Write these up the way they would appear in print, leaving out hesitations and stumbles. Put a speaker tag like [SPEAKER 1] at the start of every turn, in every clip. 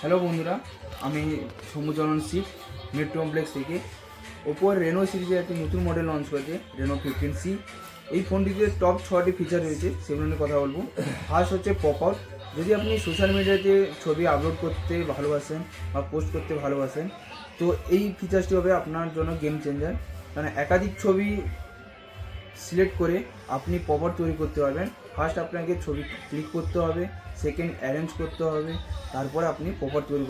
[SPEAKER 1] Hello বন্ধুরা, আমি সমুচরণ Shiva metro complex থেকে ওপোর রেনো সিরিজের একটি নতুন মডেল লঞ্চ করেছে রেনো 15C। এই ফোনটিতে টপ 6টি ফিচার রয়েছে, সেগুলো নিয়ে কথা বলবো। ফার্স্ট হচ্ছে পপ আউট। যদি আপনি সোশ্যাল মিডিয়াতে ছবি আপলোড করতে ভালোবাসেন বা পোস্ট করতে ভালোবাসেন, তো এই ফিচারটি হবে আপনার জন্য গেম চেঞ্জার। কারণ একাধিক ছবি সিলেক্ট করে আপনি পপ আউট তৈরি করতে পারবেন। ফার্স্ট আপনাকে ছবি ক্লিক করতে হবে, সেকেন্ড অ্যারেঞ্জ করতে হবে, তারপরে আপনি পপ আউট তৈরি।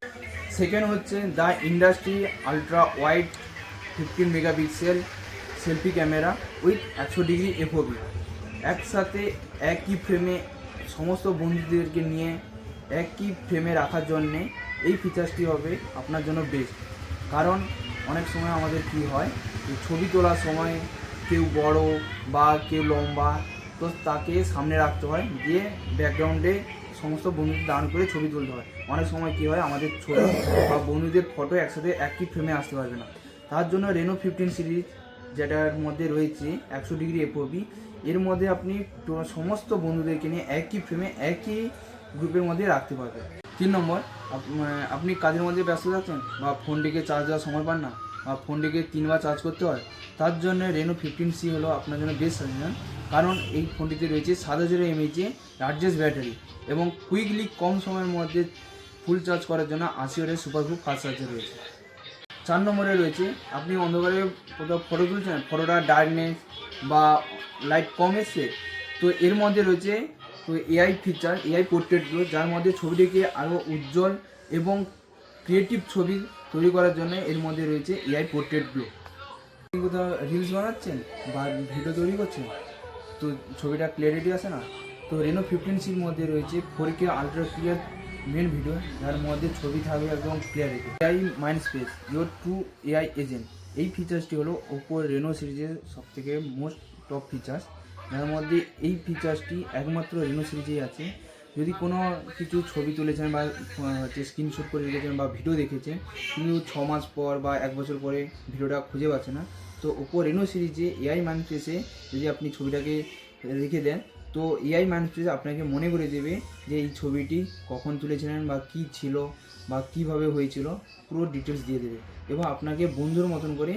[SPEAKER 1] সেকেন্ড হচ্ছে the industry ultra wide 15 megapixel selfie camera with 100 degree FOB. একসাথে একই ফ্রেমে সমস্ত বন্ধুদেরকে নিয়ে একই ফ্রেমে রাখার জন্যে এই ফিচার্সটি হবে আপনার জন্য বেস্ট। কারণ অনেক সময় আমাদের কি হয়, যে ছবি তোলার সময় কেউ বড় বা কেউ লম্বা, তো তাকে সামনে রাখতে হয়, দিয়ে ব্যাকগ্রাউন্ডে সমস্ত বন্ধুদের দান করে ছবি তুলতে হয়। অনেক সময় কী হয়, আমাদের ছবি বা বন্ধুদের ফটো একসাথে একই ফ্রেমে আসতে পারবে না। তার জন্য রেনো 15 সিরিজ, যেটার মধ্যে রয়েছে 100 ডিগ্রি এফওবি, এর মধ্যে আপনি সমস্ত বন্ধুদেরকে নিয়ে একই ফ্রেমে একই গ্রুপের মধ্যে রাখতে পারবেন। 3 নম্বর, আপনি কাজের মধ্যে ব্যস্ত থাকছেন বা ফোনটিকে চার্জ দেওয়ার সময় পান না বা ফোনটিকে 3বার চার্জ করতে হয়, তার জন্য রেনো 15C হলো আপনার জন্য বেস্ট সাজেশন। কারণ এই ফোনটিতে রয়েছে 7000 mAh লার্জেস্ট ব্যাটারি এবং কুইকলি কম সময়ের মধ্যে ফুল চার্জ করার জন্য 80 ওয়াটের সুপারফুল ফাস্ট চার্জার রয়েছে। 4 নম্বরে রয়েছে, আপনি অন্ধকারে কোথাও ফটো তুলছেন, ফটোটা ডার্কনেস বা লাইট কম এসছে, তো এর মধ্যে রয়েছে তো AI feature, AI portrait glow, যার মধ্যে ছবিটিকে আরও উজ্জ্বল এবং ক্রিয়েটিভ ছবি তৈরি করার জন্য এর মধ্যে রয়েছে এআই পোর্ট্রেট গ্লো। আপনি কোথাও রিলস বানাচ্ছেন বা ভিডিও তৈরি করছেন, তো ছবিটা ক্লিয়ারিটি আসে না, তো রেনো 15Cর মধ্যে রয়েছে 4K ultra clear main video, যার মধ্যে ছবি থাকবে একদম clarity. AI mind space your true AI agent, এই ফিচার্সটি হলো ওপো রেনো সিরিজের সবথেকে মোস্ট টপ ফিচার্স, যার মধ্যে এই ফিচার্সটি একমাত্র রেনো সিরিজেই আছে। যদি কোনো কিছু ছবি তুলেছেন বা হচ্ছে স্ক্রিনশট করে রেখেছেন বা ভিডিও দেখেছেন, কিন্তু 6 মাস পর বা 1 বছর পরে ভিডিওটা খুঁজে পাচ্ছে না, তো ওপো রেনো সিরিজে এআই মাইন্ড স্পেসে যদি আপনি ছবিটাকে রেখে দেন, তো এআই মাইন্ড স্পেস আপনাকে মনে করে দেবে যে এই ছবিটি কখন তুলেছিলেন বা কী ছিল বা কীভাবে হয়েছিল, পুরো ডিটেলস দিয়ে দেবে এবং আপনাকে বন্ধুর মতন করে